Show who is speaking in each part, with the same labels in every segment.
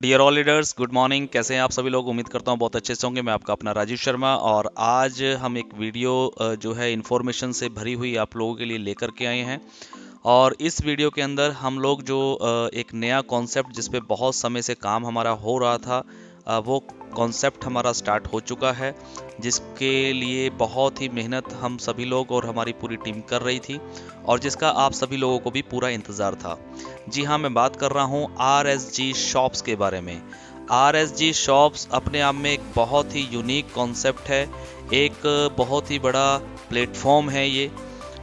Speaker 1: Dear all leaders, good morning. कैसे हैं आप सभी लोग? उम्मीद करता हूँ बहुत अच्छे से होंगे। मैं आपका अपना राजीव शर्मा, और आज हम एक वीडियो जो है इन्फॉर्मेशन से भरी हुई आप लोगों के लिए लेकर के आए हैं। और इस वीडियो के अंदर हम लोग जो एक नया कॉन्सेप्ट जिस पे बहुत समय से काम हमारा हो रहा था, वो कॉन्सेप्ट हमारा स्टार्ट हो चुका है, जिसके लिए बहुत ही मेहनत हम सभी लोग और हमारी पूरी टीम कर रही थी, और जिसका आप सभी लोगों को भी पूरा इंतज़ार था। जी हाँ, मैं बात कर रहा हूँ RSG शॉप्स के बारे में। RSG शॉप्स अपने आप में एक बहुत ही यूनिक कॉन्सेप्ट है, एक बहुत ही बड़ा प्लेटफॉर्म है ये।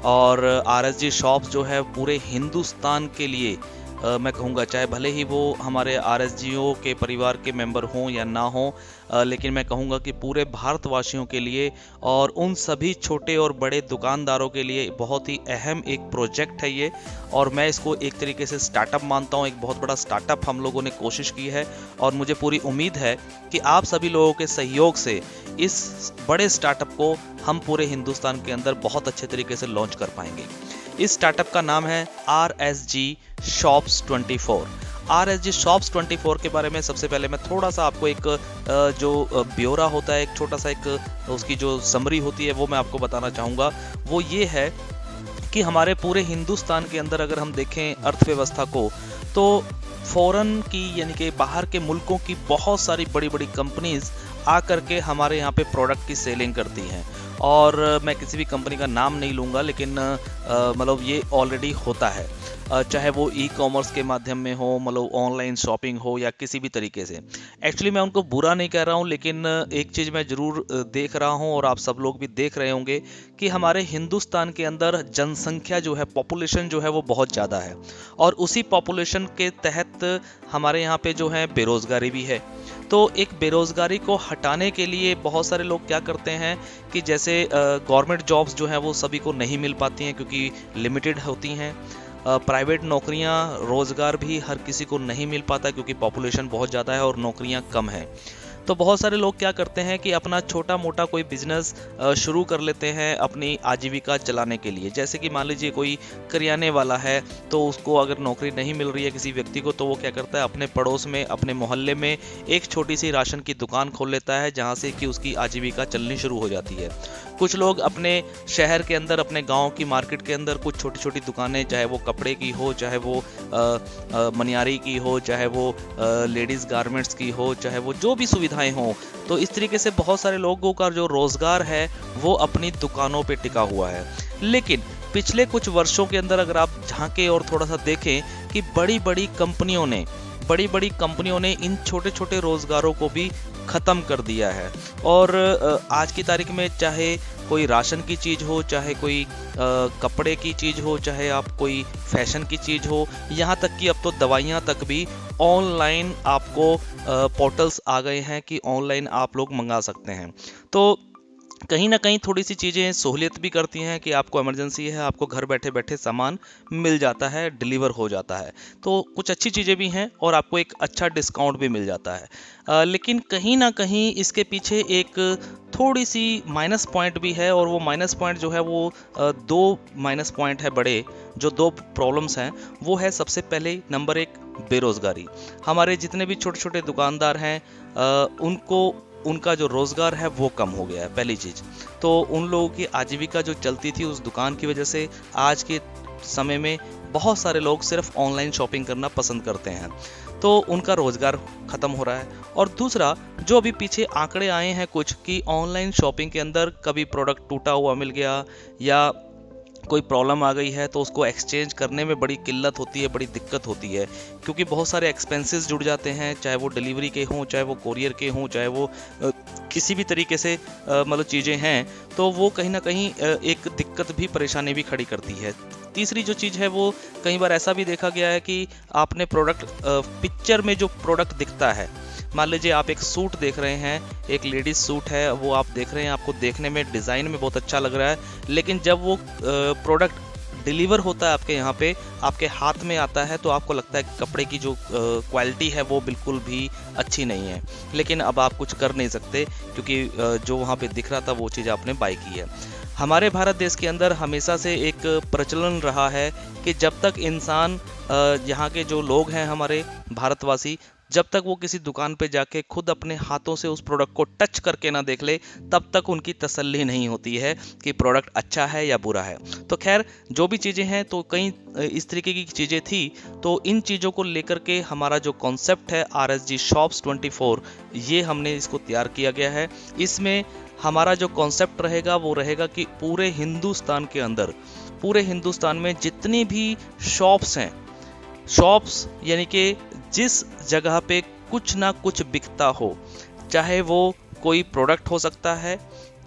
Speaker 1: और RSG शॉप्स जो है पूरे हिंदुस्तान के लिए मैं कहूँगा, चाहे भले ही वो हमारे RSGO के परिवार के मेंबर हों या ना हों, लेकिन मैं कहूँगा कि पूरे भारतवासियों के लिए और उन सभी छोटे और बड़े दुकानदारों के लिए बहुत ही अहम एक प्रोजेक्ट है ये। और मैं इसको एक तरीके से स्टार्टअप मानता हूँ, एक बहुत बड़ा स्टार्टअप हम लोगों ने कोशिश की है, और मुझे पूरी उम्मीद है कि आप सभी लोगों के सहयोग से इस बड़े स्टार्टअप को हम पूरे हिंदुस्तान के अंदर बहुत अच्छे तरीके से लॉन्च कर पाएंगे। इस स्टार्टअप का नाम है RSG शॉप्स 24। RSG शॉप्स 24 के बारे में सबसे पहले मैं थोड़ा सा आपको एक जो ब्यौरा होता है, एक छोटा सा एक उसकी जो समरी होती है, वो मैं आपको बताना चाहूँगा। वो ये है कि हमारे पूरे हिंदुस्तान के अंदर अगर हम देखें अर्थव्यवस्था को, तो फॉरेन की यानी कि बाहर के मुल्कों की बहुत सारी बड़ी बड़ी कंपनीज आकर के हमारे यहाँ पे प्रोडक्ट की सेलिंग करती हैं। और मैं किसी भी कंपनी का नाम नहीं लूँगा, लेकिन मतलब ये ऑलरेडी होता है, चाहे वो ई-कॉमर्स के माध्यम में हो, मतलब ऑनलाइन शॉपिंग हो, या किसी भी तरीके से। एक्चुअली मैं उनको बुरा नहीं कह रहा हूँ, लेकिन एक चीज़ मैं ज़रूर देख रहा हूँ, और आप सब लोग भी देख रहे होंगे, कि हमारे हिंदुस्तान के अंदर जनसंख्या जो है, पॉपुलेशन जो है, वो बहुत ज़्यादा है। और उसी पॉपुलेशन के तहत हमारे यहाँ पे जो है बेरोज़गारी भी है। तो एक बेरोज़गारी को हटाने के लिए बहुत सारे लोग क्या करते हैं कि जैसे गवर्नमेंट जॉब्स जो हैं वो सभी को नहीं मिल पाती हैं, क्योंकि लिमिटेड होती हैं। प्राइवेट नौकरियां, रोज़गार भी हर किसी को नहीं मिल पाता, क्योंकि पॉपुलेशन बहुत ज़्यादा है और नौकरियां कम हैं। तो बहुत सारे लोग क्या करते हैं कि अपना छोटा मोटा कोई बिजनेस शुरू कर लेते हैं अपनी आजीविका चलाने के लिए। जैसे कि मान लीजिए कोई करियाने वाला है, तो उसको अगर नौकरी नहीं मिल रही है किसी व्यक्ति को, तो वो क्या करता है, अपने पड़ोस में, अपने मोहल्ले में एक छोटी सी राशन की दुकान खोल लेता है, जहाँ से कि उसकी आजीविका चलनी शुरू हो जाती है। कुछ लोग अपने शहर के अंदर, अपने गांव की मार्केट के अंदर कुछ छोटी छोटी दुकानें, चाहे वो कपड़े की हो, चाहे वो मनियारी की हो, चाहे वो लेडीज़ गारमेंट्स की हो, चाहे वो जो भी सुविधाएं हों, तो इस तरीके से बहुत सारे लोगों का जो रोज़गार है वो अपनी दुकानों पे टिका हुआ है। लेकिन पिछले कुछ वर्षों के अंदर अगर आप झांकें और थोड़ा सा देखें कि बड़ी बड़ी कंपनियों ने इन छोटे छोटे रोज़गारों को भी ख़त्म कर दिया है। और आज की तारीख में चाहे कोई राशन की चीज़ हो, चाहे कोई कपड़े की चीज़ हो, चाहे आप कोई फैशन की चीज़ हो, यहाँ तक कि अब तो दवाइयाँ तक भी ऑनलाइन आपको पोर्टल्स आ गए हैं कि ऑनलाइन आप लोग मंगा सकते हैं। तो कहीं ना कहीं थोड़ी सी चीज़ें सहूलियत भी करती हैं कि आपको इमरजेंसी है, आपको घर बैठे बैठे सामान मिल जाता है, डिलीवर हो जाता है। तो कुछ अच्छी चीज़ें भी हैं, और आपको एक अच्छा डिस्काउंट भी मिल जाता है। लेकिन कहीं ना कहीं इसके पीछे एक थोड़ी सी माइनस पॉइंट भी है, और वो माइनस पॉइंट जो है वो दो माइनस पॉइंट है बड़े। जो दो प्रॉब्लम्स हैं वो है, सबसे पहले नंबर एक, बेरोज़गारी। हमारे जितने भी छोटे छोटे दुकानदार हैं, उनका जो रोज़गार है वो कम हो गया है, पहली चीज़। तो उन लोगों की आजीविका जो चलती थी उस दुकान की वजह से, आज के समय में बहुत सारे लोग सिर्फ ऑनलाइन शॉपिंग करना पसंद करते हैं, तो उनका रोज़गार ख़त्म हो रहा है। और दूसरा, जो अभी पीछे आंकड़े आए हैं कुछ, कि ऑनलाइन शॉपिंग के अंदर कभी प्रोडक्ट टूटा हुआ मिल गया, या कोई प्रॉब्लम आ गई है, तो उसको एक्सचेंज करने में बड़ी किल्लत होती है, बड़ी दिक्कत होती है, क्योंकि बहुत सारे एक्सपेंसेस जुड़ जाते हैं, चाहे वो डिलीवरी के हों, चाहे वो कोरियर के हों, चाहे वो किसी भी तरीके से मतलब चीज़ें हैं, तो वो कहीं ना कहीं एक दिक्कत भी, परेशानी भी खड़ी करती है। तीसरी जो चीज़ है वो, कई बार ऐसा भी देखा गया है कि आपने प्रोडक्ट, पिक्चर में जो प्रोडक्ट दिखता है, मान लीजिए आप एक सूट देख रहे हैं, एक लेडीज सूट है, वो आप देख रहे हैं, आपको देखने में, डिज़ाइन में बहुत अच्छा लग रहा है, लेकिन जब वो प्रोडक्ट डिलीवर होता है आपके यहाँ पे, आपके हाथ में आता है, तो आपको लगता है कि कपड़े की जो क्वालिटी है वो बिल्कुल भी अच्छी नहीं है। लेकिन अब आप कुछ कर नहीं सकते, क्योंकि जो वहाँ पे दिख रहा था वो चीज़ आपने बाय की है। हमारे भारत देश के अंदर हमेशा से एक प्रचलन रहा है कि जब तक इंसान, यहाँ के जो लोग हैं हमारे भारतवासी, जब तक वो किसी दुकान पे जाके खुद अपने हाथों से उस प्रोडक्ट को टच करके ना देख ले, तब तक उनकी तसल्ली नहीं होती है कि प्रोडक्ट अच्छा है या बुरा है। तो खैर, जो भी चीज़ें हैं, तो कई इस तरीके की चीज़ें थी। तो इन चीज़ों को लेकर के हमारा जो कॉन्सेप्ट है RSG शॉप्स 24, ये हमने इसको तैयार किया गया है। इसमें हमारा जो कॉन्सेप्ट रहेगा वो रहेगा कि पूरे हिंदुस्तान के अंदर, पूरे हिंदुस्तान में जितनी भी शॉप्स हैं, शॉप्स यानी कि जिस जगह पे कुछ ना कुछ बिकता हो, चाहे वो कोई प्रोडक्ट हो सकता है,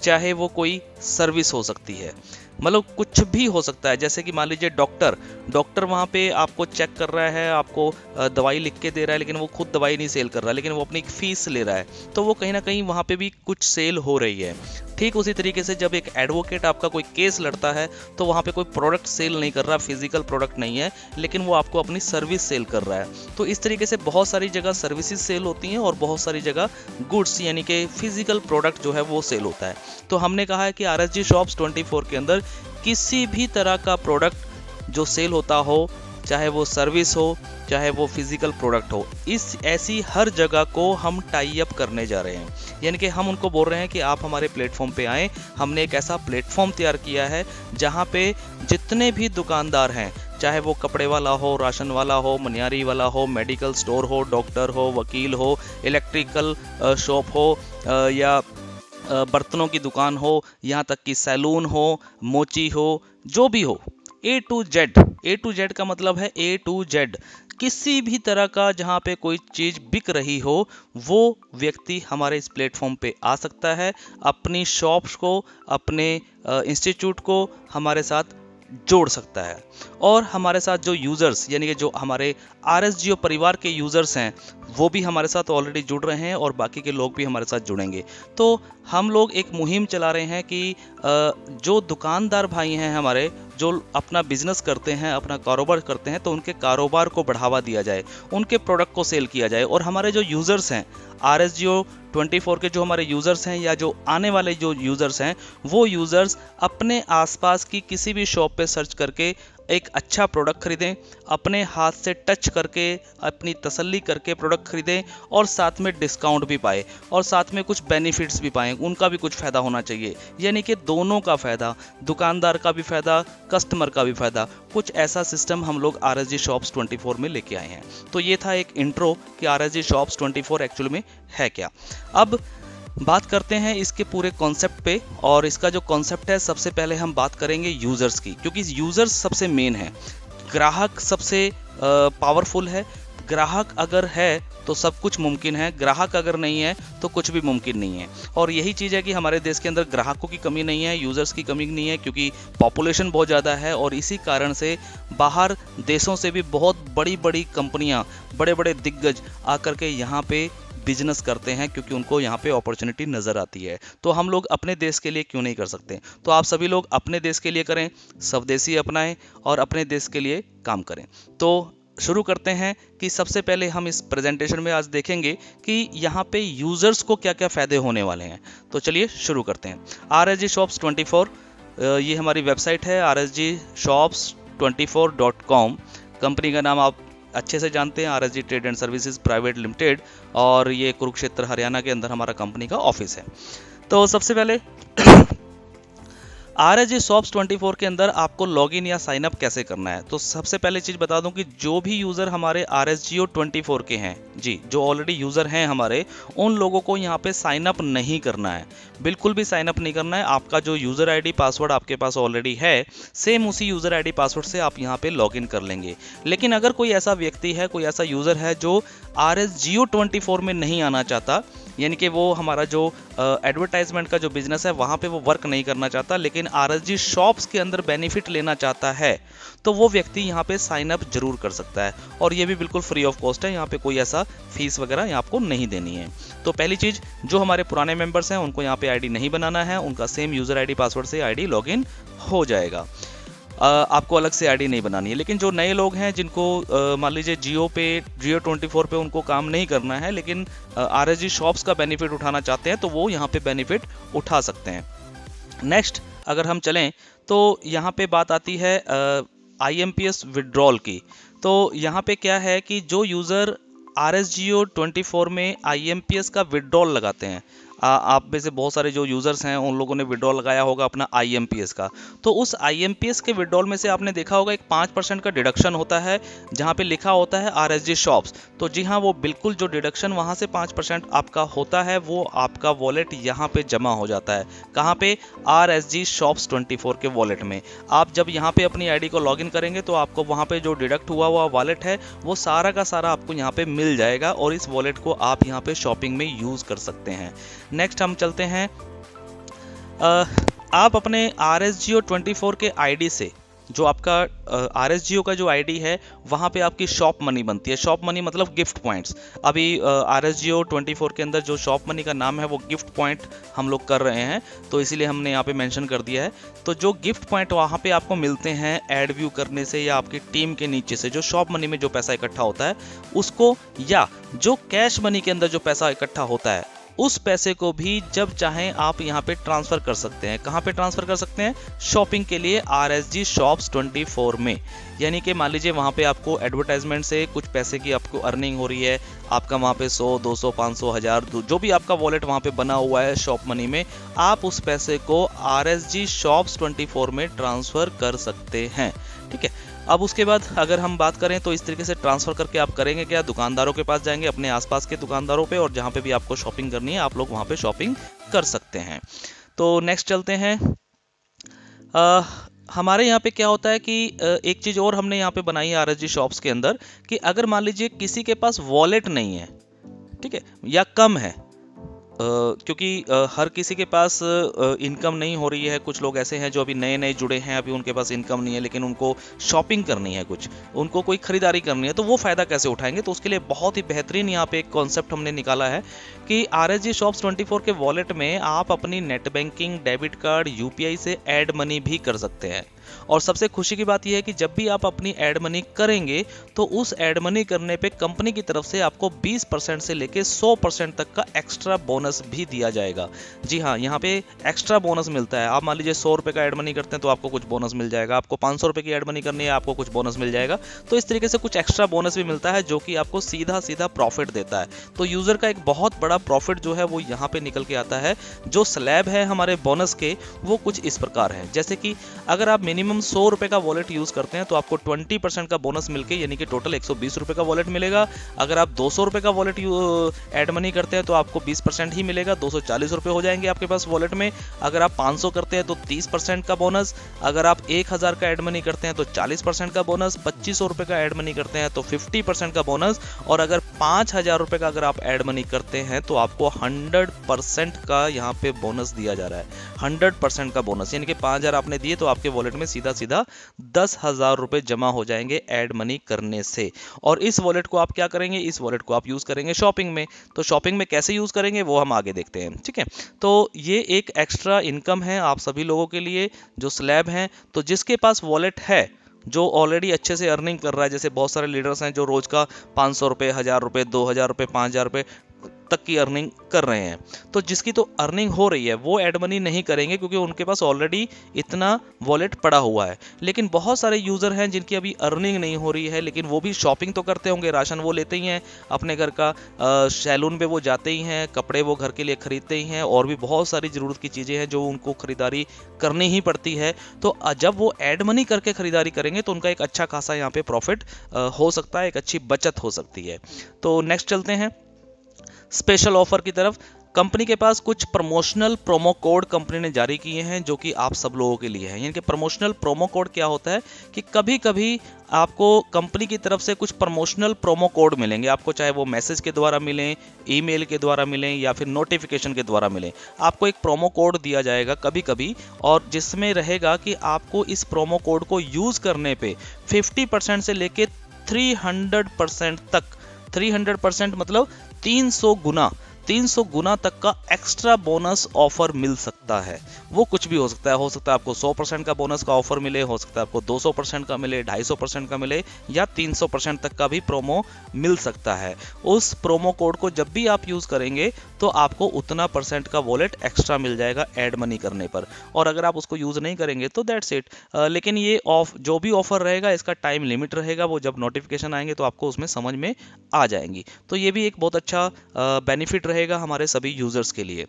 Speaker 1: चाहे वो कोई सर्विस हो सकती है, मतलब कुछ भी हो सकता है। जैसे कि मान लीजिए डॉक्टर वहाँ पे आपको चेक कर रहा है, आपको दवाई लिख के दे रहा है, लेकिन वो खुद दवाई नहीं सेल कर रहा है, लेकिन वो अपनी फीस ले रहा है, तो वो कहीं ना कहीं वहाँ पे भी कुछ सेल हो रही है। ठीक उसी तरीके से जब एक एडवोकेट आपका कोई केस लड़ता है, तो वहाँ पे कोई प्रोडक्ट सेल नहीं कर रहा, फिजिकल प्रोडक्ट नहीं है, लेकिन वो आपको अपनी सर्विस सेल कर रहा है। तो इस तरीके से बहुत सारी जगह सर्विसेज सेल होती हैं और बहुत सारी जगह गुड्स यानी कि फिजिकल प्रोडक्ट जो है वो सेल होता है। तो हमने कहा है कि RSG शॉप्स 24 के अंदर किसी भी तरह का प्रोडक्ट जो सेल होता हो, चाहे वो सर्विस हो, चाहे वो फिजिकल प्रोडक्ट हो, इस ऐसी हर जगह को हम टाई अप करने जा रहे हैं। यानी कि हम उनको बोल रहे हैं कि आप हमारे प्लेटफॉर्म पे आएँ। हमने एक ऐसा प्लेटफॉर्म तैयार किया है जहाँ पे जितने भी दुकानदार हैं, चाहे वो कपड़े वाला हो, राशन वाला हो, मनियारी वाला हो, मेडिकल स्टोर हो, डॉक्टर हो, वकील हो, इलेक्ट्रिकल शॉप हो, या बर्तनों की दुकान हो, यहाँ तक कि सैलून हो, मोची हो, जो भी हो, A to Z का मतलब है A to Z, किसी भी तरह का जहाँ पे कोई चीज़ बिक रही हो, वो व्यक्ति हमारे इस प्लेटफॉर्म पे आ सकता है, अपनी शॉप्स को, अपने इंस्टीट्यूट को हमारे साथ जोड़ सकता है। और हमारे साथ जो यूज़र्स यानी कि जो हमारे RSGO परिवार के यूज़र्स हैं, वो भी हमारे साथ ऑलरेडी जुड़ रहे हैं और बाकी के लोग भी हमारे साथ जुड़ेंगे। तो हम लोग एक मुहिम चला रहे हैं कि जो दुकानदार भाई हैं हमारे, जो अपना बिजनेस करते हैं, अपना कारोबार करते हैं, तो उनके कारोबार को बढ़ावा दिया जाए, उनके प्रोडक्ट को सेल किया जाए। और हमारे जो यूज़र्स हैं, RSGO 24 के जो हमारे यूज़र्स हैं या जो आने वाले जो यूज़र्स हैं, वो यूज़र्स अपने आसपास की किसी भी शॉप पे सर्च करके एक अच्छा प्रोडक्ट खरीदें, अपने हाथ से टच करके, अपनी तसल्ली करके प्रोडक्ट खरीदें, और साथ में डिस्काउंट भी पाए, और साथ में कुछ बेनिफिट्स भी पाएँ, उनका भी कुछ फ़ायदा होना चाहिए। यानी कि दोनों का फ़ायदा, दुकानदार का भी फ़ायदा, कस्टमर का भी फ़ायदा, कुछ ऐसा सिस्टम हम लोग RSG शॉप्स 24 में लेके आए हैं। तो ये था एक इंट्रो कि RSG शॉप्स 24 एक्चुअल में है क्या। अब बात करते हैं इसके पूरे कॉन्सेप्ट पे, और इसका जो कॉन्सेप्ट है, सबसे पहले हम बात करेंगे यूज़र्स की, क्योंकि यूज़र्स सबसे मेन है। ग्राहक सबसे पावरफुल है। ग्राहक अगर है तो सब कुछ मुमकिन है, ग्राहक अगर नहीं है तो कुछ भी मुमकिन नहीं है। और यही चीज़ है कि हमारे देश के अंदर ग्राहकों की कमी नहीं है, यूज़र्स की कमी नहीं है, क्योंकि पॉपुलेशन बहुत ज़्यादा है। और इसी कारण से बाहर देशों से भी बहुत बड़ी बड़ी कंपनियां, बड़े बड़े दिग्गज आकर के यहाँ पे बिजनेस करते हैं, क्योंकि उनको यहाँ पे अपॉर्चुनिटी नज़र आती है। तो हम लोग अपने देश के लिए क्यों नहीं कर सकते? तो आप सभी लोग अपने देश के लिए करें, स्वदेशी अपनाएं और अपने देश के लिए काम करें। तो शुरू करते हैं कि सबसे पहले हम इस प्रेजेंटेशन में आज देखेंगे कि यहाँ पे यूज़र्स को क्या क्या फ़ायदे होने वाले हैं। तो चलिए शुरू करते हैं। RSG शॉप्स 24 ये हमारी वेबसाइट है, rsgshops24.com। कंपनी का नाम आप अच्छे से जानते हैं, RSG trade and services private limited, और ये कुरुक्षेत्र हरियाणा के अंदर हमारा कंपनी का ऑफिस है। तो सबसे पहले RSG शॉप्स 24 के अंदर आपको लॉगिन या साइन अप कैसे करना है। तो सबसे पहले चीज़ बता दूं कि जो भी यूज़र हमारे RSGO 24 के हैं, जी, जो ऑलरेडी यूज़र हैं हमारे, उन लोगों को यहाँ पे साइन अप नहीं करना है, बिल्कुल भी साइन अप नहीं करना है। आपका जो यूज़र ID पासवर्ड आपके पास ऑलरेडी है, सेम उसी यूज़र ID पासवर्ड से आप यहाँ पे लॉगिन कर लेंगे। लेकिन अगर कोई ऐसा व्यक्ति है, कोई ऐसा यूज़र है जो RSGO 24 में नहीं आना चाहता, यानी कि वो हमारा जो एडवर्टाइजमेंट का जो बिजनेस है वहाँ पे वो वर्क नहीं करना चाहता, लेकिन RSG शॉप्स के अंदर बेनिफिट लेना चाहता है, तो वो व्यक्ति यहाँ पे साइन अप जरूर कर सकता है। और ये भी बिल्कुल फ्री ऑफ कॉस्ट है, यहाँ पे कोई ऐसा फीस वगैरह यहाँ आपको नहीं देनी है। तो पहली चीज़, जो हमारे पुराने मेंबर्स हैं उनको यहाँ पे ID नहीं बनाना है, उनका सेम यूज़र ID पासवर्ड से ID लॉगिन हो जाएगा, आपको अलग से ID नहीं बनानी है। लेकिन जो नए लोग हैं, जिनको मान लीजिए जियो 24 पे उनको काम नहीं करना है, लेकिन RSG शॉप्स का बेनिफिट उठाना चाहते हैं, तो वो यहाँ पे बेनिफिट उठा सकते हैं। नेक्स्ट अगर हम चलें तो यहाँ पे बात आती है IMPS विड्रॉल की। तो यहाँ पे क्या है कि जो यूज़र RSGO 24 में IMPS का विड्रॉल लगाते हैं, आप में से बहुत सारे जो यूज़र्स हैं उन लोगों ने विड्रॉल लगाया होगा अपना IMPS का। तो उस IMPS के विड्रॉल में से आपने देखा होगा एक 5% का डिडक्शन होता है जहाँ पे लिखा होता है RSG शॉप्स। तो जी हाँ, वो बिल्कुल जो डिडक्शन वहाँ से 5% आपका होता है वो आपका वॉलेट यहाँ पे जमा हो जाता है। कहाँ पे? RSG शॉप्स 24 के वॉलेट में। आप जब यहाँ पे अपनी ID को लॉगिन करेंगे तो आपको वहाँ पे जो डिडक्ट हुआ हुआ वॉलेट है वो सारा का सारा आपको यहाँ पे मिल जाएगा और इस वॉलेट को आप यहाँ पे शॉपिंग में यूज़ कर सकते हैं। नेक्स्ट हम चलते हैं, आप अपने RSGO 24 के आईडी से, जो आपका RSGO का जो आईडी है वहाँ पे आपकी शॉप मनी बनती है। शॉप मनी मतलब गिफ्ट पॉइंट्स। अभी RSGO 24 के अंदर जो शॉप मनी का नाम है वो गिफ्ट पॉइंट हम लोग कर रहे हैं, तो इसीलिए हमने यहाँ पे मेंशन कर दिया है। तो जो गिफ्ट पॉइंट वहाँ पे आपको मिलते हैं एड व्यू करने से या आपकी टीम के नीचे से जो शॉप मनी में जो पैसा इकट्ठा होता है उसको, या जो कैश मनी के अंदर जो पैसा इकट्ठा होता है उस पैसे को भी जब चाहें आप यहाँ पे ट्रांसफ़र कर सकते हैं। कहाँ पे ट्रांसफ़र कर सकते हैं? शॉपिंग के लिए RSG शॉप्स 24 में। यानी कि मान लीजिए वहाँ पे आपको एडवर्टाइजमेंट से कुछ पैसे की आपको अर्निंग हो रही है, आपका वहाँ पे 100, 200, 500, 1000 जो भी आपका वॉलेट वहाँ पे बना हुआ है शॉप मनी में, आप उस पैसे को RSG शॉप्स 24 में ट्रांसफ़र कर सकते हैं। ठीक है, अब उसके बाद अगर हम बात करें तो इस तरीके से ट्रांसफ़र करके आप करेंगे क्या? दुकानदारों के पास जाएंगे, अपने आसपास के दुकानदारों पे, और जहाँ पे भी आपको शॉपिंग करनी है आप लोग वहाँ पे शॉपिंग कर सकते हैं। तो नेक्स्ट चलते हैं, हमारे यहाँ पे क्या होता है कि एक चीज़ और हमने यहाँ पे बनाई है RSG शॉप्स के अंदर कि अगर मान लीजिए किसी के पास वॉलेट नहीं है, ठीक है, या कम है, क्योंकि हर किसी के पास इनकम नहीं हो रही है। कुछ लोग ऐसे हैं जो अभी नए नए जुड़े हैं, अभी उनके पास इनकम नहीं है लेकिन उनको शॉपिंग करनी है, कुछ उनको कोई खरीदारी करनी है, तो वो फ़ायदा कैसे उठाएंगे? तो उसके लिए बहुत ही बेहतरीन यहाँ पे एक कॉन्सेप्ट हमने निकाला है कि RSG शॉप्स 24 के वॉलेट में आप अपनी net banking, debit card, UPI से ऐड मनी भी कर सकते हैं। और सबसे खुशी की बात यह है कि जब भी आप अपनी ऐड मनी करेंगे तो उस ऐड मनी करने पे कंपनी की तरफ से आपको 20% से लेके 100% तक का एक्स्ट्रा बोनस भी दिया जाएगा। जी हाँ, यहाँ पे एक्स्ट्रा बोनस मिलता है। आप मान लीजिए 100 रुपये का ऐड मनी करते हैं तो आपको कुछ बोनस मिल जाएगा, आपको 500 रुपये की ऐड मनी करनी है आपको कुछ बोनस मिल जाएगा। तो इस तरीके से कुछ एक्स्ट्रा बोनस भी मिलता है जो कि आपको सीधा सीधा प्रॉफिट देता है। तो यूज़र का एक बहुत बड़ा प्रॉफिट जो है वो यहाँ पे निकल के आता है। जो स्लैब है हमारे बोनस के वो कुछ इस प्रकार है, जैसे कि अगर आप मिनिमम 100 रुपये का वॉलेट यूज़ करते हैं तो आपको 20% का बोनस मिलके यानी कि टोटल 120 रुपये का वॉलेट मिलेगा। अगर आप 200 रुपये का वॉलेट ऐड मनी करते हैं तो आपको 20% ही मिलेगा, 240 रुपये हो जाएंगे आपके पास वॉलेट में। अगर आप 500 करते हैं तो 30% का बोनस, अगर आप 1000 का ऐड मनी करते हैं तो 40% का बोनस, 2500 रुपये का ऐड मनी करते हैं तो 50% का बोनस, और अगर 5000 रुपये का अगर आप ऐड मनी करते हैं तो आपको 100% का यहाँ पे बोनस दिया जा रहा है। 100% का बोनस यानी कि 5000 आपने दिए तो आपके वॉलेट में सीधा सीधा 10,000 रुपये जमा हो जाएंगे ऐड मनी करने से। और इस वॉलेट को आप क्या करेंगे? इस वॉलेट को आप यूज़ करेंगे शॉपिंग में। तो शॉपिंग में कैसे यूज़ करेंगे वो हम आगे देखते हैं, ठीक है। तो ये एक एक्स्ट्रा इनकम है आप सभी लोगों के लिए जो स्लैब हैं। तो जिसके पास वॉलेट है, जो ऑलरेडी अच्छे से अर्निंग कर रहा है, जैसे बहुत सारे लीडर्स हैं जो रोज़ का 500 रुपये, 1000 रुपये, 2000 रुपये, 5000 रुपये तक की अर्निंग कर रहे हैं। तो जिसकी तो अर्निंग हो रही है वो ऐड मनी नहीं करेंगे क्योंकि उनके पास ऑलरेडी इतना वॉलेट पड़ा हुआ है। लेकिन बहुत सारे यूज़र हैं जिनकी अभी अर्निंग नहीं हो रही है लेकिन वो भी शॉपिंग तो करते होंगे, राशन वो लेते ही हैं अपने घर का, सैलून पे वो जाते ही हैं, कपड़े वो घर के लिए खरीदते ही हैं, और भी बहुत सारी ज़रूरत की चीज़ें हैं जो उनको खरीदारी करनी ही पड़ती है। तो जब वो ऐड मनी करके खरीदारी करेंगे तो उनका एक अच्छा खासा यहाँ पे प्रॉफिट हो सकता है, एक अच्छी बचत हो सकती है। तो नेक्स्ट चलते हैं स्पेशल ऑफर की तरफ। कंपनी के पास कुछ प्रमोशनल प्रोमो कोड कंपनी ने जारी किए हैं जो कि आप सब लोगों के लिए हैं। यानी कि प्रमोशनल प्रोमो कोड क्या होता है कि कभी कभी आपको कंपनी की तरफ से कुछ प्रमोशनल प्रोमो कोड मिलेंगे आपको, चाहे वो मैसेज के द्वारा मिलें, ईमेल के द्वारा मिलें या फिर नोटिफिकेशन के द्वारा मिलें। आपको एक प्रोमो कोड दिया जाएगा कभी कभी, और जिसमें रहेगा कि आपको इस प्रोमो कोड को यूज़ करने पे 50% से लेके 300% तक, 300% मतलब 300 गुना 300 गुना तक का एक्स्ट्रा बोनस ऑफर मिल सकता है। वो कुछ भी हो सकता है आपको 100% का बोनस का ऑफर मिले, हो सकता है आपको 200% का मिले, 250% का मिले, या 300% तक का भी प्रोमो मिल सकता है। उस प्रोमो कोड को जब भी आप यूज करेंगे तो आपको उतना परसेंट का वॉलेट एक्स्ट्रा मिल जाएगा ऐड मनी करने पर, और अगर आप उसको यूज नहीं करेंगे तो दैट्स इट। लेकिन ये जो भी ऑफर रहेगा इसका टाइम लिमिट रहेगा, वो जब नोटिफिकेशन आएंगे तो आपको उसमें समझ में आ जाएंगी। तो ये भी एक बहुत अच्छा बेनिफिट रहेगा हमारे सभी यूजर्स के लिए।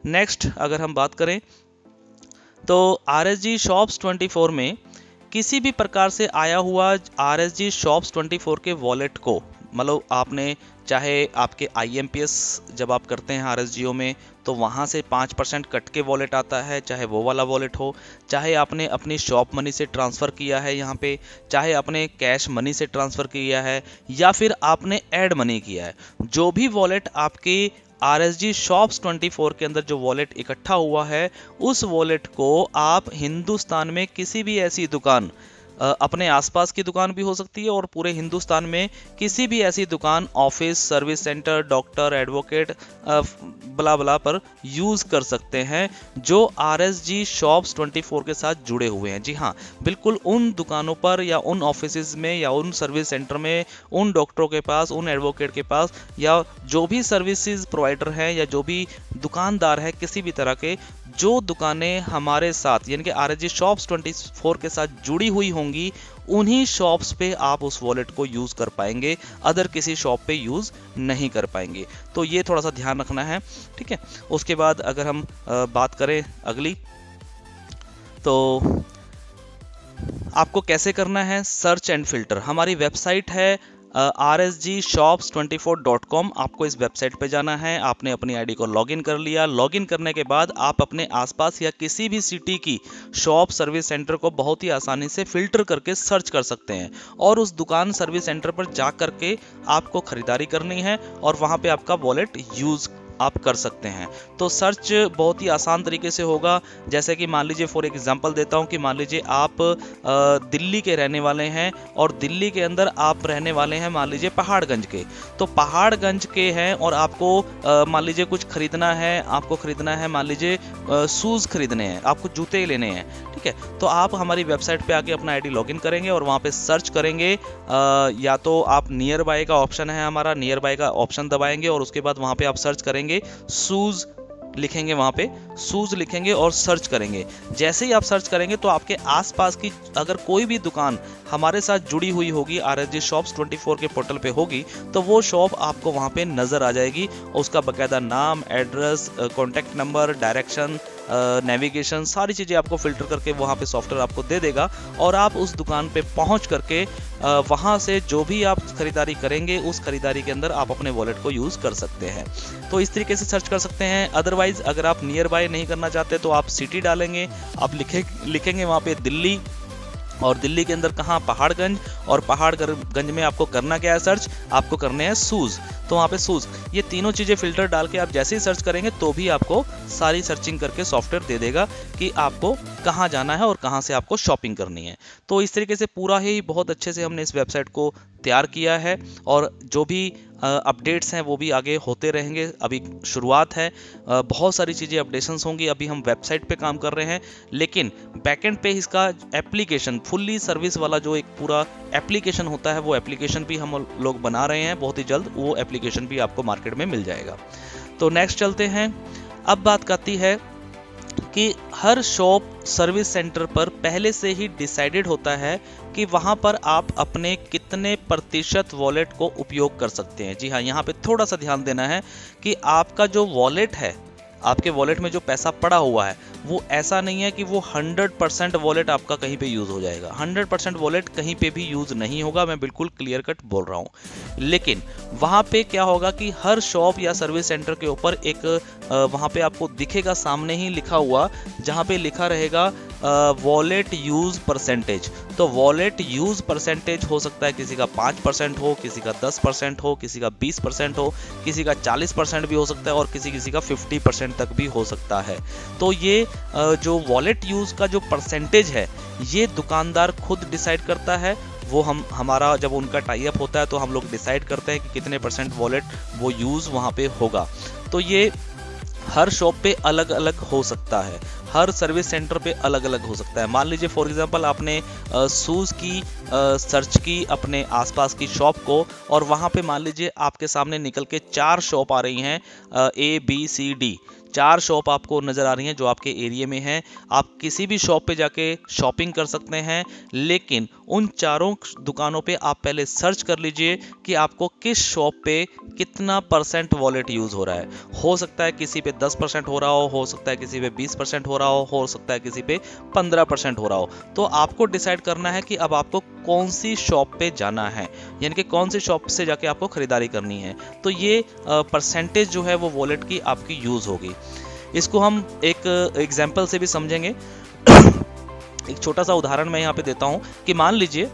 Speaker 1: नेक्स्ट अगर हम बात करें तो RSG शॉप्स 24 में किसी भी प्रकार से आया हुआ RSG शॉप्स 24 के वॉलेट को, मतलब आपने चाहे आपके IMPS जब आप करते हैं RSGO में तो वहाँ से 5% कट के वॉलेट आता है, चाहे वो वाला वॉलेट हो, चाहे आपने अपनी शॉप मनी से ट्रांसफ़र किया है यहाँ पे, चाहे आपने कैश मनी से ट्रांसफ़र किया है, या फिर आपने ऐड मनी किया है, जो भी वॉलेट आपके RSG शॉप्स 24 के अंदर जो वॉलेट इकट्ठा हुआ है, उस वॉलेट को आप हिंदुस्तान में किसी भी ऐसी दुकान, अपने आसपास की दुकान भी हो सकती है और पूरे हिंदुस्तान में किसी भी ऐसी दुकान, office, service centre, doctor, advocate, बला बला पर यूज कर सकते हैं जो RSG शॉप्स 24 के साथ जुड़े हुए हैं। जी हाँ, बिल्कुल उन दुकानों पर या उन ऑफिस में या उन सर्विस सेंटर में, उन डॉक्टरों के पास, उन एडवोकेट के पास, या जो भी सर्विसेज प्रोवाइडर हैं या जो भी दुकानदार है किसी भी तरह के, जो दुकानें हमारे साथ यानी कि RSG शॉप्स 24 के साथ जुड़ी हुई होंगी, उन्हीं शॉप्स पे आप उस वॉलेट को यूज कर पाएंगे, अदर किसी शॉप पे यूज नहीं कर पाएंगे। तो ये थोड़ा सा ध्यान रखना है, ठीक है। उसके बाद अगर हम बात करें अगली, तो आपको कैसे करना है सर्च एंड फिल्टर। हमारी वेबसाइट है rsgshops24.com। आपको इस वेबसाइट पे जाना है, आपने अपनी आईडी को लॉगिन कर लिया। लॉगिन करने के बाद आप अपने आसपास या किसी भी सिटी की शॉप, सर्विस सेंटर को बहुत ही आसानी से फिल्टर करके सर्च कर सकते हैं, और उस दुकान, सर्विस सेंटर पर जा करके आपको खरीदारी करनी है और वहाँ पे आपका वॉलेट यूज आप कर सकते हैं। तो सर्च बहुत ही आसान तरीके से होगा। जैसे कि मान लीजिए, फॉर एग्जांपल देता हूं कि मान लीजिए आप दिल्ली के रहने वाले हैं और दिल्ली के अंदर आप रहने वाले हैं मान लीजिए पहाड़गंज के, तो पहाड़गंज के हैं और आपको मान लीजिए कुछ खरीदना है, आपको खरीदना है मान लीजिए शूज़ खरीदने हैं, आपको जूते लेने हैं, ठीक है। तो आप हमारी वेबसाइट पे आके अपना आईडी लॉगिन करेंगे और वहाँ पे सर्च करेंगे, या तो आप नियर बाय का ऑप्शन है हमारा, नियर बाय का ऑप्शन दबाएंगे और उसके बाद वहाँ पे आप सर्च करेंगे, शूज़ लिखेंगे, वहाँ पे शूज़ लिखेंगे और सर्च करेंगे। जैसे ही आप सर्च करेंगे तो आपके आसपास की अगर कोई भी दुकान हमारे साथ जुड़ी हुई होगी, RSG शॉप्स 24 के पोर्टल पे होगी, तो वो शॉप आपको वहाँ पे नज़र आ जाएगी। उसका बकायदा नाम, address, contact number, direction, navigation, सारी चीज़ें आपको फिल्टर करके वहाँ पे सॉफ्टवेयर आपको दे देगा, और आप उस दुकान पे पहुँच करके वहाँ से जो भी आप खरीदारी करेंगे, उस खरीदारी के अंदर आप अपने वॉलेट को यूज़ कर सकते हैं। तो इस तरीके से सर्च कर सकते हैं। अदरवाइज अगर आप नियर बाय नहीं करना चाहते तो आप सिटी डालेंगे, आप लिखेंगे वहाँ पे दिल्ली, और दिल्ली के अंदर कहाँ, पहाड़गंज, और पहाड़गंज में आपको करना क्या है सर्च, आपको करने हैं शूज़, तो वहाँ पे शूज़, ये तीनों चीज़ें फिल्टर डाल के आप जैसे ही सर्च करेंगे तो भी आपको सारी सर्चिंग करके सॉफ्टवेयर दे देगा कि आपको कहाँ जाना है और कहाँ से आपको शॉपिंग करनी है। तो इस तरीके से पूरा ही बहुत अच्छे से हमने इस वेबसाइट को तैयार किया है, और जो भी अपडेट्स हैं वो भी आगे होते रहेंगे। अभी शुरुआत है, बहुत सारी चीज़ें अपडेशंस होंगी। अभी हम वेबसाइट पे काम कर रहे हैं, लेकिन बैकएंड पे इसका एप्लीकेशन, फुल्ली सर्विस वाला जो एक पूरा एप्लीकेशन होता है, वो एप्लीकेशन भी हम लोग बना रहे हैं। बहुत ही जल्द वो एप्लीकेशन भी आपको मार्केट में मिल जाएगा। तो नेक्स्ट चलते हैं। अब बात करती है कि हर शॉप, सर्विस सेंटर पर पहले से ही डिसाइडेड होता है कि वहां पर आप अपने कितने प्रतिशत वॉलेट को उपयोग कर सकते हैं। जी हाँ, यहाँ पे थोड़ा सा ध्यान देना है कि आपका जो वॉलेट है, आपके वॉलेट में जो पैसा पड़ा हुआ है, वो ऐसा नहीं है कि वो 100% वॉलेट आपका कहीं पे यूज़ हो जाएगा। 100% वॉलेट कहीं पे भी यूज़ नहीं होगा, मैं बिल्कुल क्लियर कट बोल रहा हूँ। लेकिन वहाँ पे क्या होगा कि हर शॉप या सर्विस सेंटर के ऊपर एक वहाँ पे आपको दिखेगा सामने ही लिखा हुआ, जहाँ पे लिखा रहेगा वॉलेट यूज़ परसेंटेज। तो वॉलेट यूज़ परसेंटेज हो सकता है किसी का 5% हो, किसी का 10% हो, किसी का 20% हो, किसी का 40% भी हो सकता है, और किसी का 50% तक भी हो सकता है। तो ये जो वॉलेट यूज़ का जो परसेंटेज है, ये दुकानदार खुद डिसाइड करता है, वो हमारा जब उनका टाई अप होता है तो हम लोग डिसाइड करते हैं कि कितने % वॉलेट वो यूज़ वहाँ पे होगा। तो ये हर शॉप पे अलग अलग हो सकता है, हर सर्विस सेंटर पे अलग अलग हो सकता है। मान लीजिए फॉर एग्जांपल आपने शूज़ की सर्च की अपने आसपास की शॉप को, और वहाँ पे मान लीजिए आपके सामने निकल के 4 शॉप आ रही हैं, ABCD 4 शॉप आपको नज़र आ रही हैं जो आपके एरिया में हैं। आप किसी भी शॉप पे जाके शॉपिंग कर सकते हैं, लेकिन उन चारों दुकानों पे आप पहले सर्च कर लीजिए कि आपको किस शॉप पे कितना % वॉलेट यूज़ हो रहा है। हो सकता है किसी पे 10% हो रहा हो सकता है किसी पे 20% हो रहा हो सकता है किसी पे 15% हो रहा हो। तो आपको डिसाइड करना है कि अब आपको कौन सी शॉप पे जाना है, यानी कि कौन सी शॉप से जाके आपको खरीदारी करनी है। तो ये % जो है वो वॉलेट की आपकी यूज़ होगी। इसको हम एक एग्जाम्पल से भी समझेंगे। एक छोटा सा उदाहरण मैं यहाँ पे देता हूँ कि मान लीजिए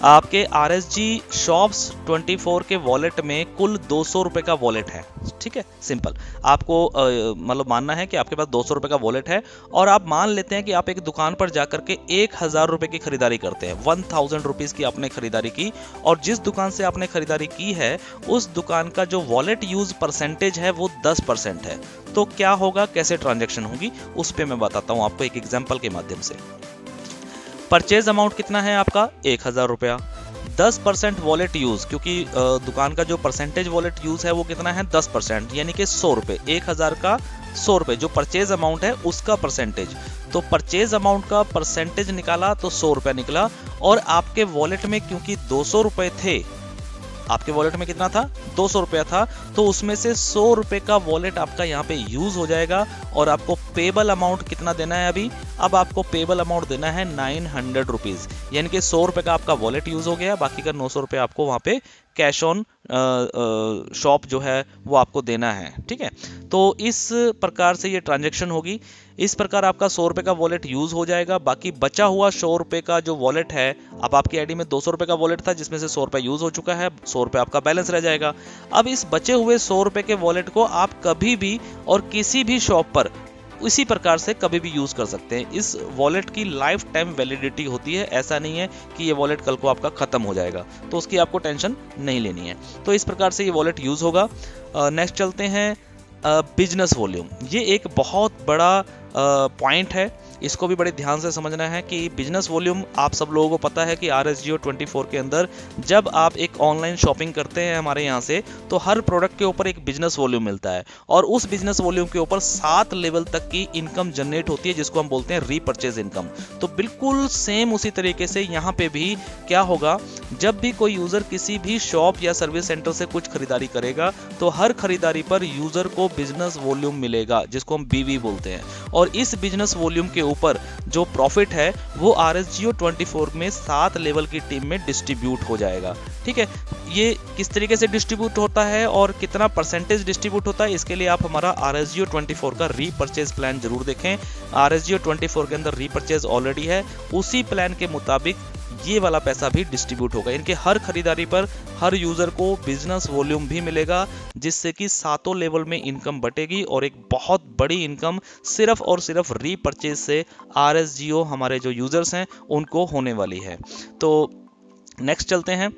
Speaker 1: आपके RSG शॉप्स 24 के वॉलेट में कुल 200 रुपये का वॉलेट है। ठीक है, सिंपल आपको मतलब मानना है कि आपके पास 200 रुपये का वॉलेट है, और आप मान लेते हैं कि आप एक दुकान पर जाकर के 1000 रुपये की खरीदारी करते हैं। 1000 रुपीज़ की आपने खरीदारी की, और जिस दुकान से आपने खरीदारी की है उस दुकान का जो वॉलेट यूज % है वो 10% है। तो क्या होगा, कैसे ट्रांजेक्शन होगी, उस पर मैं बताता हूँ आपको एक एग्जाम्पल के माध्यम से। परचेज अमाउंट कितना है आपका, 1000 रुपया। 10% वॉलेट यूज, क्योंकि दुकान का जो % वॉलेट यूज है वो कितना है, 10%, यानी कि 100 रुपये। 1000 का 100 रुपये जो परचेज अमाउंट है उसका %। तो परचेज अमाउंट का % निकाला तो 100 रुपया निकला, और आपके वॉलेट में क्योंकि 200 रुपये थे, आपके वॉलेट में कितना था, 200 रुपया था, तो उसमें से 100 रुपये का वॉलेट आपका यहाँ पे यूज हो जाएगा। और आपको पेबल अमाउंट कितना देना है अभी, अब आपको पेबल अमाउंट देना है 900 रुपीज़, यानी कि 100 रुपये का आपका वॉलेट यूज हो गया, बाकी का 900 रुपये आपको वहाँ पे कैश ऑन शॉप जो है वो आपको देना है। ठीक है, तो इस प्रकार से ये ट्रांजेक्शन होगी। इस प्रकार आपका 100 रुपये का वॉलेट यूज हो जाएगा। बाकी बचा हुआ 100 रुपये का जो वॉलेट है, अब आपकी आईडी में 200 रुपये का वॉलेट था जिसमें से 100 रुपये यूज हो चुका है, 100 रुपये आपका बैलेंस रह जाएगा। अब इस बचे हुए 100 रुपये के वॉलेट को आप कभी भी और किसी भी शॉप पर इसी प्रकार से कभी भी यूज कर सकते हैं। इस वॉलेट की लाइफ टाइम वैलिडिटी होती है, ऐसा नहीं है कि ये वॉलेट कल को आपका खत्म हो जाएगा, तो उसकी आपको टेंशन नहीं लेनी है। तो इस प्रकार से ये वॉलेट यूज होगा। नेक्स्ट चलते हैं बिजनेस वॉल्यूम। ये एक बहुत बड़ा पॉइंट है, इसको भी बड़े ध्यान से समझना है कि बिजनेस वॉल्यूम, आप सब लोगों को पता है कि RSGO 24 के अंदर जब आप एक ऑनलाइन शॉपिंग करते हैं हमारे यहाँ से, तो हर प्रोडक्ट के ऊपर एक बिजनेस वॉल्यूम मिलता है, और उस बिजनेस वॉल्यूम के ऊपर 7 लेवल तक की इनकम जनरेट होती है जिसको हम बोलते हैं रीपर्चेज इनकम। तो बिल्कुल सेम उसी तरीके से यहाँ पे भी क्या होगा, जब भी कोई यूजर किसी भी शॉप या सर्विस सेंटर से कुछ खरीदारी करेगा तो हर खरीदारी पर यूजर को बिजनेस वॉल्यूम मिलेगा जिसको हम BV बोलते हैं, और इस बिजनेस वॉल्यूम के ऊपर जो प्रॉफिट है वो RSGO 24 में 7 लेवल की टीम में डिस्ट्रीब्यूट हो जाएगा। ठीक है, ये किस तरीके से डिस्ट्रीब्यूट होता है और कितना % डिस्ट्रीब्यूट होता है, इसके लिए आप हमारा RSGO 24 का रीपर्चेज प्लान जरूर देखें। RSGO 24 के अंदर रीपर्चेज ऑलरेडी है, उसी प्लान के मुताबिक ये वाला पैसा भी डिस्ट्रीब्यूट होगा। इनके हर खरीदारी पर हर यूजर को बिजनेस वॉल्यूम भी मिलेगा, जिससे कि 7 लेवल में इनकम बटेगी, और एक बहुत बड़ी इनकम सिर्फ और सिर्फ रीपर्चेज से RSGO हमारे जो यूजर्स हैं उनको होने वाली है। तो नेक्स्ट चलते हैं।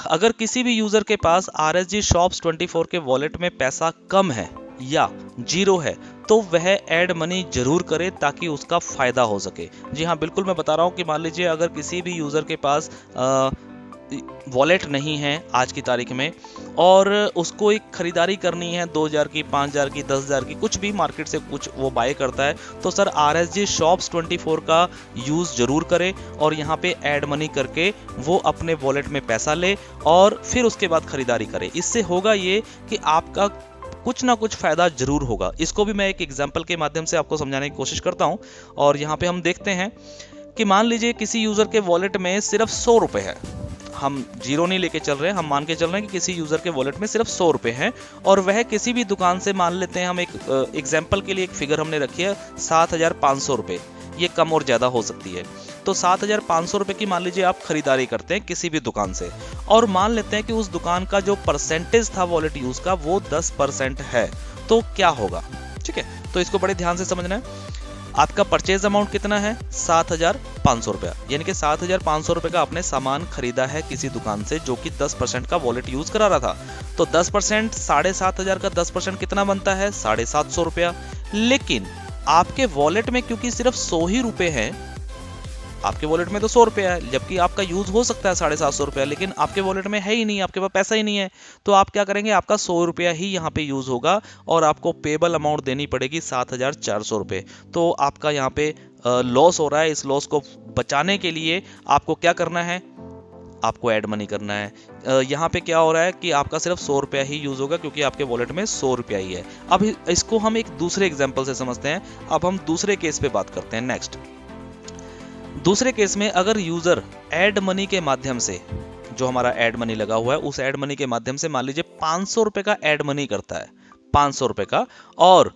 Speaker 1: अगर किसी भी यूजर के पास RSG शॉप्स 24 के वॉलेट में पैसा कम है या 0 है, तो वह ऐड मनी जरूर करे ताकि उसका फायदा हो सके। जी हाँ, बिल्कुल मैं बता रहा हूँ कि मान लीजिए अगर किसी भी यूजर के पास वॉलेट नहीं है आज की तारीख में, और उसको एक खरीदारी करनी है 2000 की, 5000 की, 10,000 की, कुछ भी मार्केट से कुछ वो बाय करता है, तो सर RSG शॉप्स 24 का यूज जरूर करे, और यहाँ पे ऐड मनी करके वो अपने वॉलेट में पैसा ले और फिर उसके बाद खरीदारी करे। इससे होगा ये कि आपका कुछ ना कुछ फायदा जरूर होगा। इसको भी मैं एक एग्जांपल के माध्यम से आपको समझाने की कोशिश करता हूं, और यहाँ पे हम देखते हैं कि मान लीजिए किसी यूजर के वॉलेट में सिर्फ 100 रुपए है, हम 0 नहीं लेके चल रहे हैं, हम मान के चल रहे हैं कि किसी यूजर के वॉलेट में सिर्फ 100 रुपए हैं, और वह किसी भी दुकान से, मान लेते हैं हम एक एग्जाम्पल के लिए एक फिगर हमने रखी है 7500 रुपए, ये कम और ज्यादा हो सकती है। तो 7500 रुपए की मान लीजिए आप खरीदारी करते हैं किसी भी दुकान से, और मान लेते हैं कि उस दुकान का जो % था वॉलेट यूज का वो 10% है, तो क्या होगा। ठीक है, तो इसको बड़े ध्यान से समझना है। आपका परचेज अमाउंट कितना है 7,500 रुपया, यानी कि 7,500 रुपये का आपने सामान खरीदा है किसी दुकान से जो कि 10% का वॉलेट यूज करा रहा था। तो 10% 7,500 का 10% कितना बनता है 750 रुपया। लेकिन आपके वॉलेट में क्योंकि सिर्फ 100 ही रुपए हैं, आपके वॉलेट में तो 100 रुपया है, जबकि आपका यूज हो सकता है 750 रुपया, लेकिन आपके वॉलेट में है ही नहीं, आपके पास पैसा ही नहीं है। तो आप क्या करेंगे, आपका 100 रुपया ही यहाँ पे यूज होगा और आपको पेबल अमाउंट देनी पड़ेगी 7,400 रुपये। तो आपका यहाँ पे लॉस हो रहा है। इस लॉस को बचाने के लिए आपको क्या करना है, आपको ऐड मनी करना है। यहाँ पे क्या हो रहा है कि आपका सिर्फ 100 रुपया ही यूज होगा क्योंकि आपके वॉलेट में 100 रुपया ही है। अब इसको हम एक दूसरे एग्जाम्पल से समझते हैं। अब हम दूसरे केस पे बात करते हैं। नेक्स्ट, दूसरे केस में अगर यूजर ऐड मनी के माध्यम से, जो हमारा ऐड मनी लगा हुआ है उस ऐड मनी के माध्यम से मान लीजिए 500 रुपए का ऐड मनी करता है, 500 रुपए का, और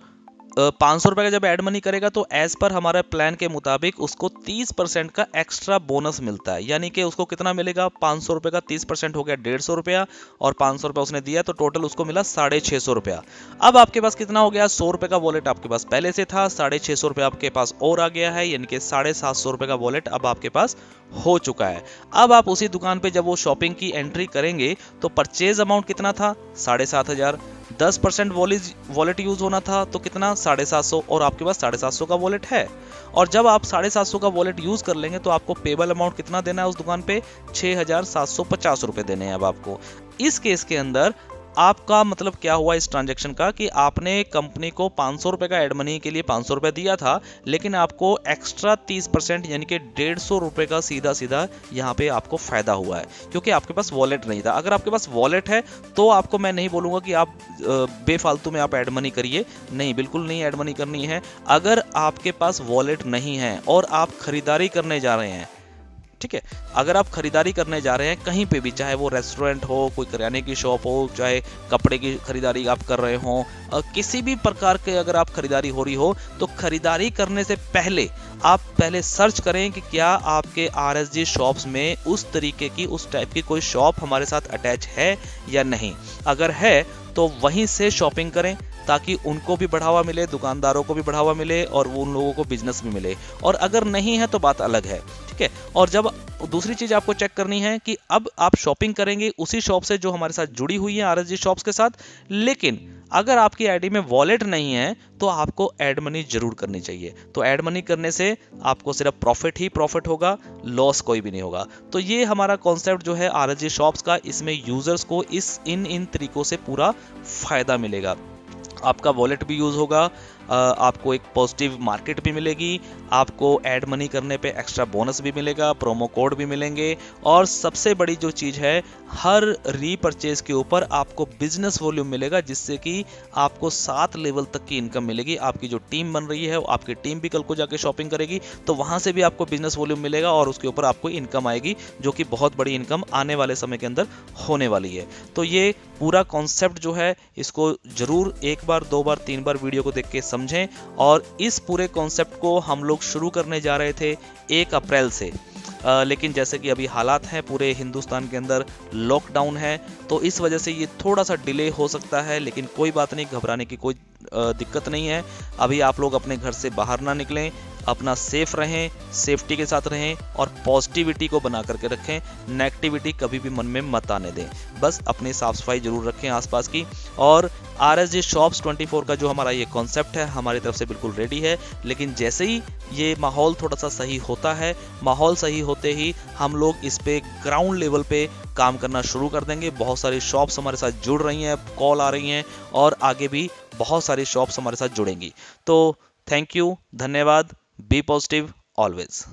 Speaker 1: 500 रुपए का जब ऐड मनी करेगा तो एज पर हमारे प्लान के मुताबिक उसको 30% का एक्स्ट्रा बोनस मिलता है। यानी कि उसको कितना मिलेगा, 500 रुपए का 30% हो गया 150 रुपया, और 500 रुपया उसने दिया तो टोटल उसको मिला 650 रुपया। अब आपके पास कितना हो गया, 100 रुपए का वॉलेट आपके पास पहले से था, 650 रुपया आपके पास और आ गया है, यानी कि 750 रुपए का वॉलेट अब आपके पास हो चुका है। अब आप उसी दुकान पे जब वो शॉपिंग की एंट्री करेंगे तो परचेज अमाउंट कितना था 7,500, 10% वॉलेट यूज होना था तो कितना 750, और आपके पास 750 का वॉलेट है। और जब आप 750 का वॉलेट यूज कर लेंगे तो आपको पेबल अमाउंट कितना देना है उस दुकान पे, 6,750 रुपए देने हैं अब आपको। इस केस के अंदर आपका मतलब क्या हुआ इस ट्रांजैक्शन का कि आपने कंपनी को 500 रुपए का एड मनी के लिए 500 रुपए दिया था, लेकिन आपको एक्स्ट्रा 30% यानी कि 150 रुपए का सीधा सीधा यहाँ पे आपको फायदा हुआ है क्योंकि आपके पास वॉलेट नहीं था। अगर आपके पास वॉलेट है तो आपको मैं नहीं बोलूंगा कि आप बेफालतू में आप एड मनी करिए, नहीं, बिल्कुल नहीं एड मनी करनी है। अगर आपके पास वॉलेट नहीं है और आप खरीदारी करने जा रहे हैं, ठीक है, अगर आप खरीदारी करने जा रहे हैं कहीं पे भी, चाहे वो रेस्टोरेंट हो, कोई किराने की शॉप हो, चाहे कपड़े की खरीदारी आप कर रहे हो, किसी भी प्रकार के अगर आप खरीदारी हो रही हो, तो खरीदारी करने से पहले आप पहले सर्च करें कि क्या आपके RSG शॉप्स में उस तरीके की, उस टाइप की कोई शॉप हमारे साथ अटैच है या नहीं। अगर है तो वहीं से शॉपिंग करें ताकि उनको भी बढ़ावा मिले, दुकानदारों को भी बढ़ावा मिले और वो उन लोगों को बिजनेस भी मिले। और अगर नहीं है तो बात अलग है, ठीक है। और जब दूसरी चीज आपको चेक करनी है कि अब आप शॉपिंग करेंगे उसी शॉप से जो हमारे साथ जुड़ी हुई है RSG शॉप्स के साथ, लेकिन अगर आपकी आईडी में वॉलेट नहीं है तो आपको ऐड मनी जरूर करनी चाहिए। तो ऐड मनी करने से आपको सिर्फ प्रॉफिट ही प्रॉफिट होगा, लॉस कोई भी नहीं होगा। तो ये हमारा कॉन्सेप्ट जो है RSG शॉप्स का, इसमें यूजर्स को इन तरीकों से पूरा फायदा मिलेगा। आपका वॉलेट भी यूज होगा, आपको एक पॉजिटिव मार्केट भी मिलेगी, आपको ऐड मनी करने पे एक्स्ट्रा बोनस भी मिलेगा, प्रोमो कोड भी मिलेंगे, और सबसे बड़ी जो चीज़ है, हर रीपरचेज के ऊपर आपको बिजनेस वॉल्यूम मिलेगा जिससे कि आपको 7 लेवल तक की इनकम मिलेगी। आपकी जो टीम बन रही है, आपकी टीम भी कल को जाके शॉपिंग करेगी तो वहाँ से भी आपको बिजनेस वॉल्यूम मिलेगा और उसके ऊपर आपको इनकम आएगी, जो कि बहुत बड़ी इनकम आने वाले समय के अंदर होने वाली है। तो ये पूरा कॉन्सेप्ट जो है, इसको जरूर 1 बार 2 बार 3 बार वीडियो को देख के समझें। और इस पूरे कॉन्सेप्ट को हम लोग शुरू करने जा रहे थे 1 अप्रैल से, लेकिन जैसे कि अभी हालात हैं पूरे हिंदुस्तान के अंदर, लॉकडाउन है, तो इस वजह से ये थोड़ा सा डिले हो सकता है, लेकिन कोई बात नहीं, घबराने की कोई दिक्कत नहीं है। अभी आप लोग अपने घर से बाहर ना निकलें, अपना सेफ रहें, सेफ्टी के साथ रहें और पॉजिटिविटी को बना करके रखें, नेगेटिविटी कभी भी मन में मत आने दें। बस अपनी साफ सफाई जरूर रखें आसपास की। और RSG शॉप्स 24 का जो हमारा ये कॉन्सेप्ट है हमारी तरफ से बिल्कुल रेडी है, लेकिन जैसे ही ये माहौल थोड़ा सा सही होता है, माहौल सही होते ही हम लोग इस पे ग्राउंड लेवल पे काम करना शुरू कर देंगे। बहुत सारी शॉप्स हमारे साथ जुड़ रही हैं, कॉल आ रही हैं और आगे भी बहुत सारी शॉप्स हमारे साथ जुड़ेंगी। तो थैंक यू, धन्यवाद, बी पॉजिटिव ऑलवेज।